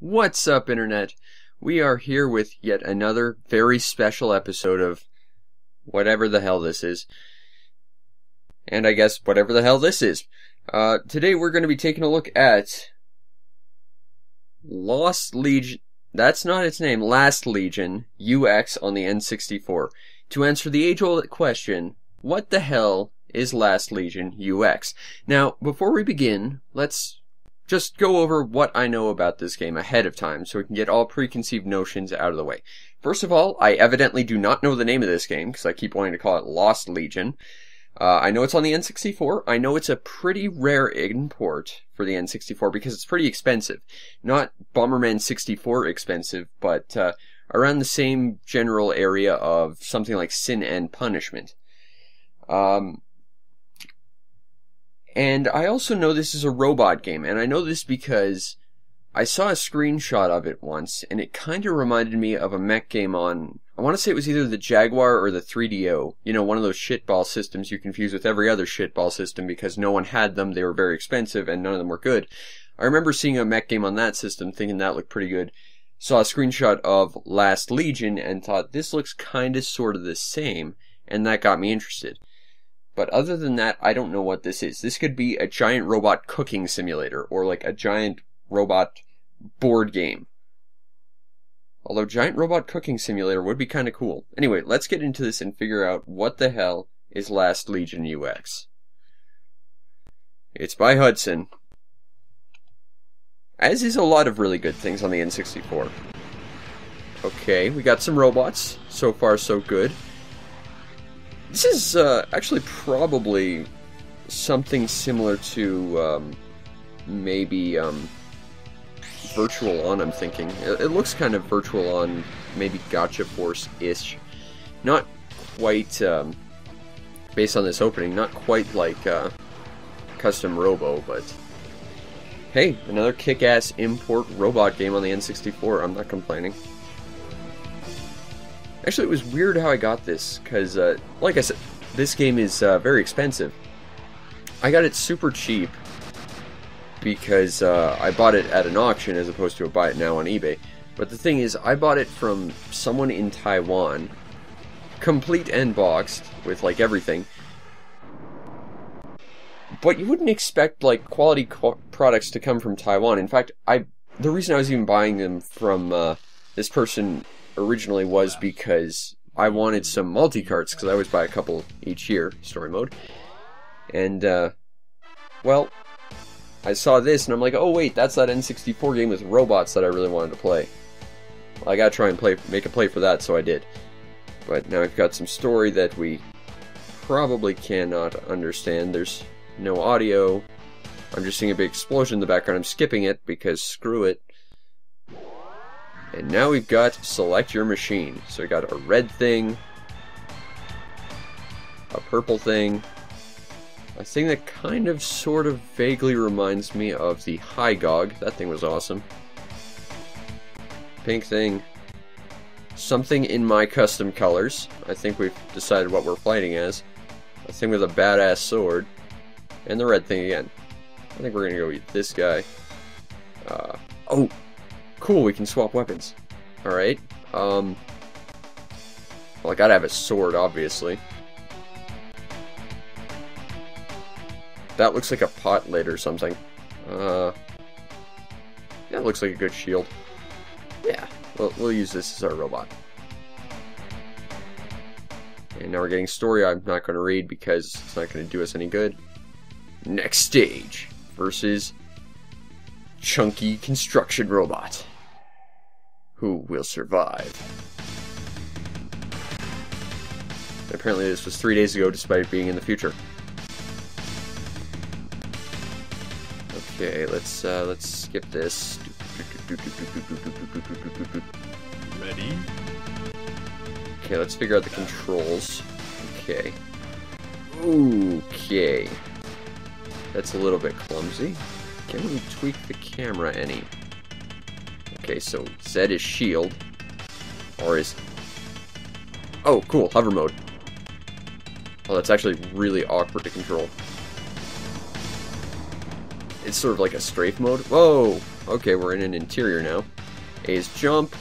What's up, Internet? We are here with yet another very special episode of whatever the hell this is. And I guess whatever the hell this is. Today we're going to be taking a look at Lost Legion. That's not its name. Last Legion UX on the N64. To answer the age-old question, what the hell is Last Legion UX? Now, before we begin, let's just go over what I know about this game ahead of time so we can get all preconceived notions out of the way. First of all, I evidently do not know the name of this game because I keep wanting to call it Lost Legion. I know it's on the N64. I know it's a pretty rare import for the N64 because it's pretty expensive. Not Bomberman 64 expensive, but around the same general area of something like Sin and Punishment. And I also know this is a robot game, and I know this because I saw a screenshot of it once, and it kind of reminded me of a mech game on, I want to say it was either the Jaguar or the 3DO. You know, one of those shitball systems you confuse with every other shitball system because no one had them, they were very expensive, and none of them were good. I remember seeing a mech game on that system, thinking that looked pretty good. Saw a screenshot of Last Legion, and thought, this looks kind of sort of the same, and that got me interested. But other than that, I don't know what this is. This could be a giant robot cooking simulator, or like a giant robot board game. Although giant robot cooking simulator would be kind of cool. Anyway, let's get into this and figure out what the hell is Last Legion UX. It's by Hudson. As is a lot of really good things on the N64. Okay, we got some robots. So far, so good. This is actually probably something similar to maybe Virtual On, I'm thinking. It looks kind of Virtual On, maybe Gotcha Force-ish. Not quite, based on this opening, not quite like Custom Robo, but hey, another kick-ass import robot game on the N64, I'm not complaining. Actually, it was weird how I got this, because, like I said, this game is very expensive. I got it super cheap, because I bought it at an auction as opposed to buy it now on eBay. But the thing is, I bought it from someone in Taiwan, complete and boxed, with, like, everything. But you wouldn't expect, like, quality products to come from Taiwan. In fact, the reason I was even buying them from this person originally was because I wanted some multi-carts, because I always buy a couple each year, story mode. And, well, I saw this and I'm like, oh wait, that's that N64 game with robots that I really wanted to play. Well, I gotta try and make a play for that, so I did. But now we've got some story that we probably cannot understand. There's no audio. I'm just seeing a big explosion in the background. I'm skipping it because screw it. And now we've got select your machine. So we got a red thing, a purple thing, a thing that kind of sort of vaguely reminds me of the Hygog. That thing was awesome. Pink thing. Something in my custom colors. I think we've decided what we're fighting as. A thing with a badass sword. And the red thing again. I think we're gonna go eat this guy. Oh! Cool, we can swap weapons. Alright. Well, I gotta have a sword, obviously. That looks like a pot lid or something. Yeah, it looks like a good shield. Yeah, we'll use this as our robot. And now we're getting story I'm not going to read because it's not going to do us any good. Next stage versus Chunky Construction Robot. Who will survive? Apparently this was 3 days ago despite it being in the future. Okay, let's skip this. Ready? Okay, let's figure out the controls. Okay. Okay. That's a little bit clumsy. Can't really tweak the camera any. Okay, so Z is shield. Or is... Oh, cool, hover mode. Oh, that's actually really awkward to control. It's sort of like a strafe mode. Whoa! Okay, we're in an interior now. A is jump.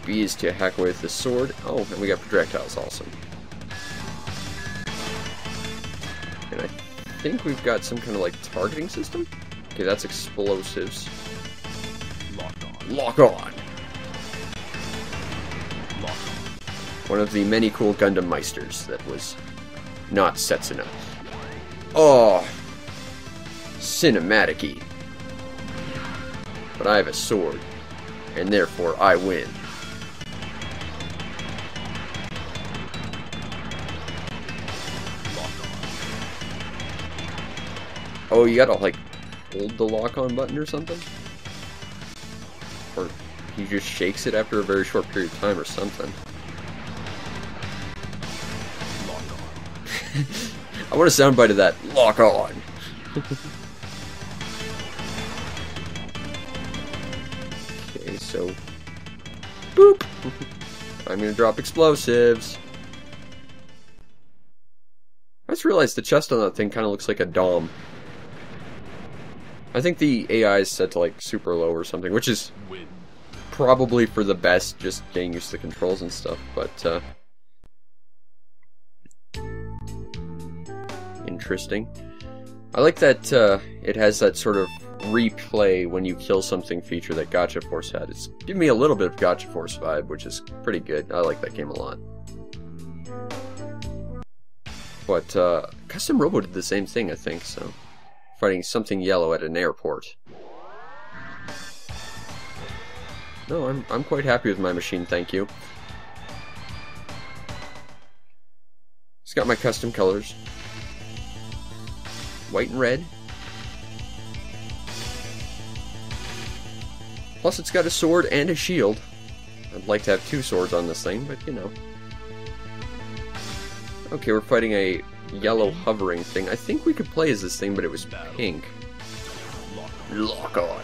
B is to hack away with the sword. Oh, and we got projectiles also. And I think we've got some kind of like targeting system. Okay, that's explosives. Lock on. Lock on! Lock on. One of the many cool Gundam Meisters that was not Setsuna. Oh! Cinematic-y. But I have a sword, and therefore I win. Lock on. Oh, you gotta, like, hold the lock-on button or something? Or he just shakes it after a very short period of time or something. Lock on. I want a soundbite of that. Lock on! Okay, so... Boop! I'm gonna drop explosives. I just realized the chest on that thing kind of looks like a dom. I think the AI is set to like super low or something, which is Win. probably for the best, just getting used to the controls and stuff, but interesting. I like that it has that sort of replay when you kill something feature that Gacha Force had. It's giving me a little bit of Gacha Force vibe, which is pretty good. I like that game a lot. But Custom Robo did the same thing, I think, so. Fighting something yellow at an airport. No, I'm quite happy with my machine, thank you. It's got my custom colors. White and red. Plus it's got a sword and a shield. I'd like to have 2 swords on this thing, but you know. Okay, we're fighting a yellow hovering thing. I think we could play as this thing, but it was pink. Lock on.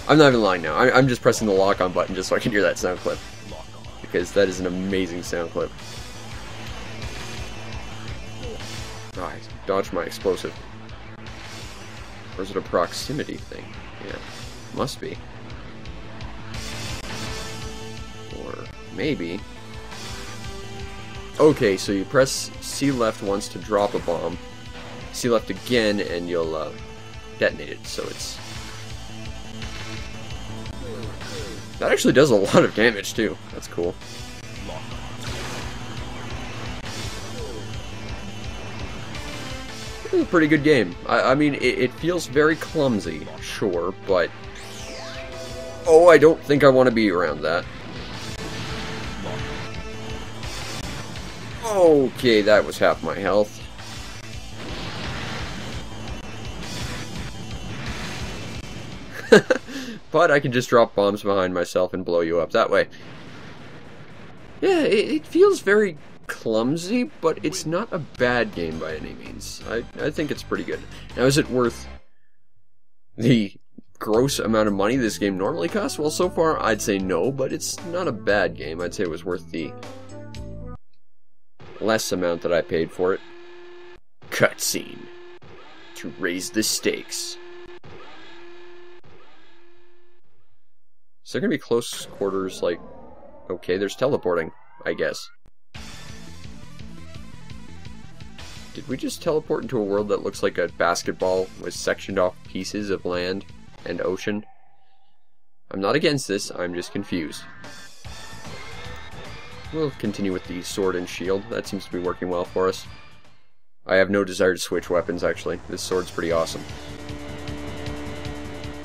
I'm not even lying now. I'm just pressing the lock on button just so I can hear that sound clip. Lock on. Because that is an amazing sound clip. Oh, I dodged my explosive. Or is it a proximity thing? Yeah, must be. Or maybe... Okay, so you press C left once to drop a bomb, C left again, and you'll detonate it, so it's... That actually does a lot of damage, too. That's cool. Lock on. It's a pretty good game. I mean, it feels very clumsy, sure, but... Oh, I don't think I want to be around that. Okay, that was half my health. But I can just drop bombs behind myself and blow you up that way. Yeah, it feels very clumsy, but it's not a bad game by any means. I think it's pretty good. Now, is it worth the gross amount of money this game normally costs? Well, so far, I'd say no, but it's not a bad game. I'd say it was worth the less amount that I paid for it. Cutscene. To raise the stakes. Is there gonna be close quarters, like... Okay, there's teleporting, I guess. Did we just teleport into a world that looks like a basketball with sectioned off pieces of land and ocean? I'm not against this, I'm just confused. We'll continue with the sword and shield. That seems to be working well for us. I have no desire to switch weapons, actually. This sword's pretty awesome.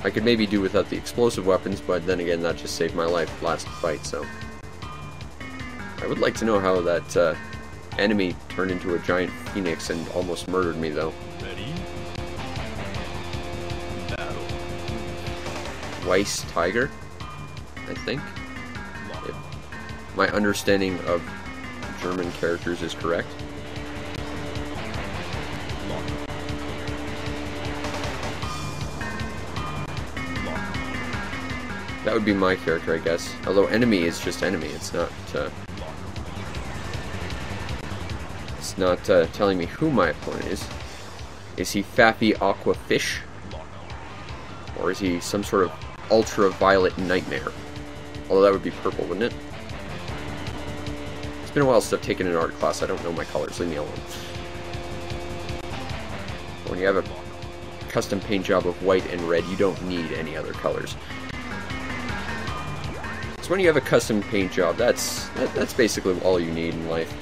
I could maybe do without the explosive weapons, but then again, that just saved my life last fight, so... I would like to know how that enemy turned into a giant phoenix and almost murdered me, though. Ready? Battle. Weiss Tiger, I think. Lock If on. my understanding of German characters is correct. Lock on. Lock on. That would be my character, I guess. Although enemy is just enemy, it's not... Lock on. It's not telling me who my opponent is. Is he Faffy Aqua Fish? Lock on. Or is he some sort of ultraviolet nightmare? Although that would be purple, wouldn't it? It's been a while since I've taken an art class. I don't know my colors. Leave me alone. When you have a custom paint job of white and red, you don't need any other colors. So when you have a custom paint job, that's basically all you need in life.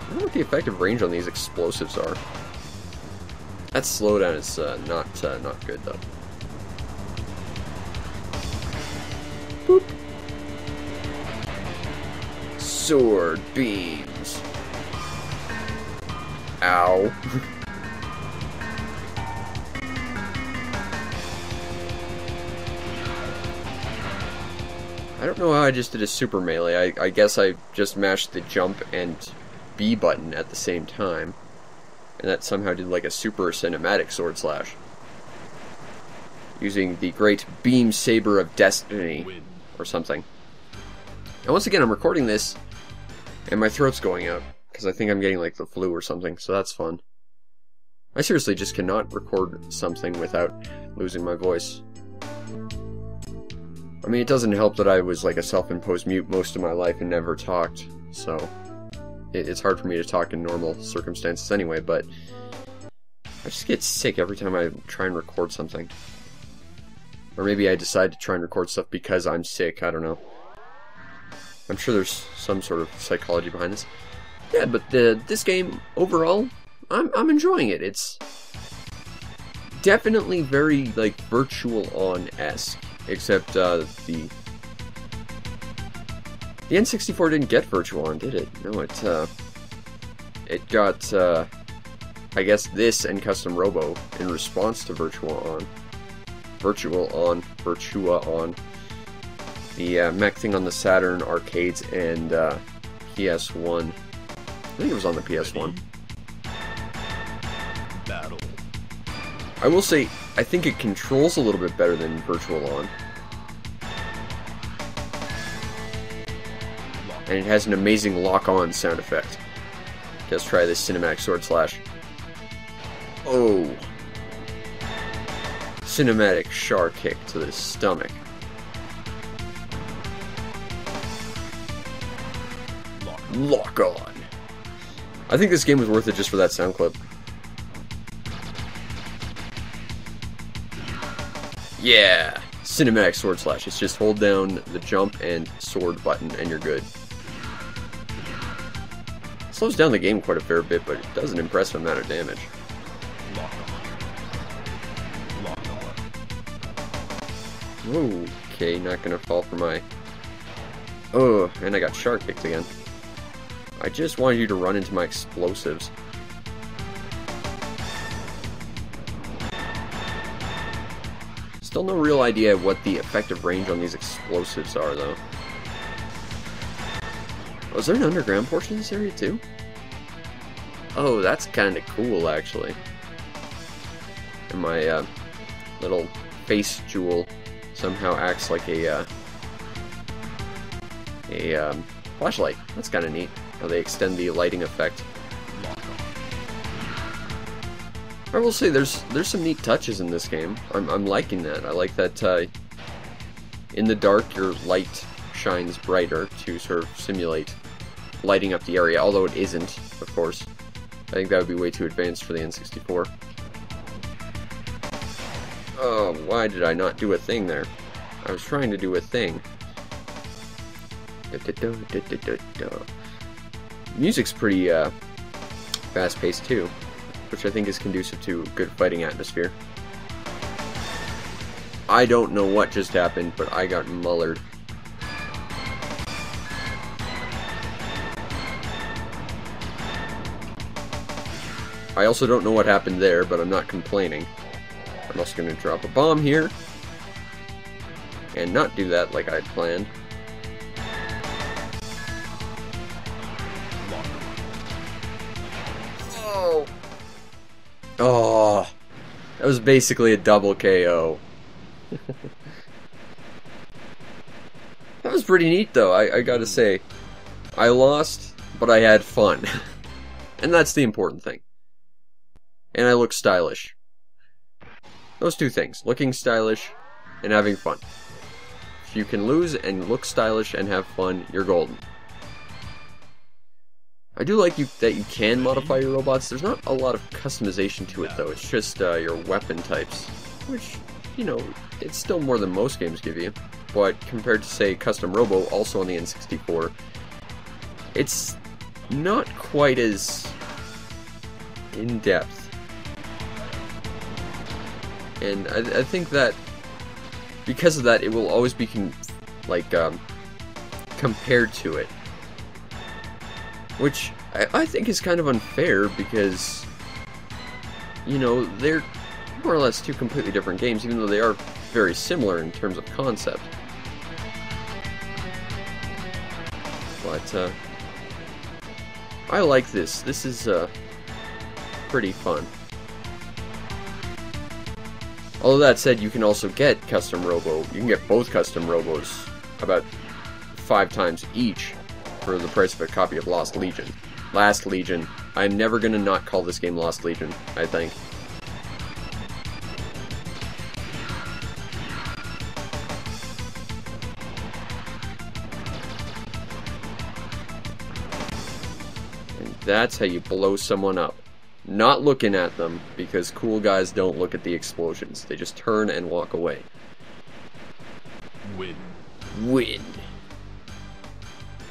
I don't know what the effective range on these explosives are. That slowdown is not good though. Boop. Sword beams. Ow. I don't know how I just did a super melee. I guess I just mashed the jump and B button at the same time. And that somehow did like a super cinematic sword slash. Using the great beam saber of destiny. Or something. And once again, I'm recording this and my throat's going out. Because I think I'm getting like the flu or something, so that's fun. I seriously just cannot record something without losing my voice. I mean, it doesn't help that I was like a self-imposed mute most of my life and never talked, so it's hard for me to talk in normal circumstances anyway, but I just get sick every time I try and record something. Or maybe I decide to try and record stuff because I'm sick, I don't know. I'm sure there's some sort of psychology behind this. Yeah, but this game, overall, I'm enjoying it. It's definitely very, like, Virtual On-esque. Except, the N64 didn't get Virtual On, did it? No, it got, I guess this and Custom Robo in response to Virtual On. Virtua On. The, mech thing on the Saturn, arcades, and, PS1. I think it was on the PS1. Battle. I will say, I think it controls a little bit better than Virtual On. And it has an amazing lock-on sound effect. Let's try this cinematic sword slash. Oh. Cinematic shark kick to the stomach. Lock on. I think this game was worth it just for that sound clip. Yeah! Cinematic sword slash. It's just hold down the jump and sword button and you're good. It slows down the game quite a fair bit, but it does an impressive amount of damage. Okay, not gonna fall for my... Oh, and I got shark kicked again. I just wanted you to run into my explosives. Still no real idea what the effective range on these explosives are, though. Oh, is there an underground portion in this area, too? Oh, that's kind of cool, actually. And my, little face jewel somehow acts like a flashlight. That's kind of neat, how they extend the lighting effect. I will say there's some neat touches in this game. I'm liking that. I like that in the dark your light shines brighter to sort of simulate lighting up the area, although it isn't, of course. I think that would be way too advanced for the N64. Oh, why did I not do a thing there? I was trying to do a thing. Music's pretty fast-paced too, which I think is conducive to good fighting atmosphere. I don't know what just happened, but I got mullered. I also don't know what happened there, but I'm not complaining. I'm also going to drop a bomb here, and not do that like I'd planned. Oh! Oh! That was basically a double KO. That was pretty neat, though, I gotta say. I lost but I had fun. And that's the important thing. And I look stylish. Those two things, looking stylish and having fun. If you can lose and look stylish and have fun, you're golden. I do like that you can modify your robots. There's not a lot of customization to it, though. It's just your weapon types, which, you know, it's still more than most games give you. But compared to, say, Custom Robo, also on the N64, it's not quite as in-depth. And I think that because of that, it will always be compared to it. Which I think is kind of unfair because, you know, they're more or less two completely different games, even though they are very similar in terms of concept. But, I like this. This is, pretty fun. Although that said, you can also get Custom Robo. You can get both Custom Robos about 5 times each for the price of a copy of Lost Legion. Last Legion. I'm never gonna not call this game Lost Legion, I think. And that's how you blow someone up. Not looking at them, because cool guys don't look at the explosions. They just turn and walk away. Win. Win.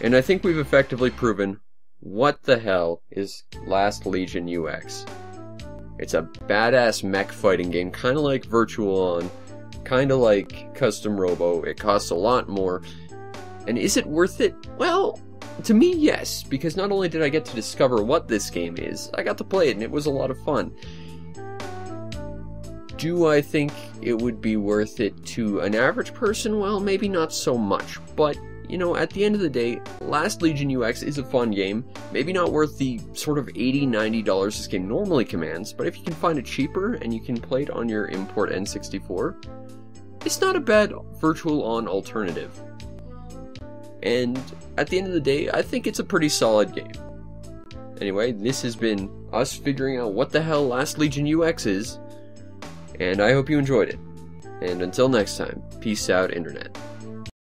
And I think we've effectively proven what the hell is Last Legion UX. It's a badass mech fighting game, kind of like Virtual On, kind of like Custom Robo. It costs a lot more. And is it worth it? Well, to me, yes, because not only did I get to discover what this game is, I got to play it and it was a lot of fun. Do I think it would be worth it to an average person? Well, maybe not so much, but, you know, at the end of the day, Last Legion UX is a fun game, maybe not worth the sort of $80, $90 this game normally commands, but if you can find it cheaper and you can play it on your import N64, it's not a bad Virtual On alternative. And at the end of the day, I think it's a pretty solid game. Anyway, this has been us figuring out what the hell Last Legion UX is, and I hope you enjoyed it. And until next time, peace out, Internet.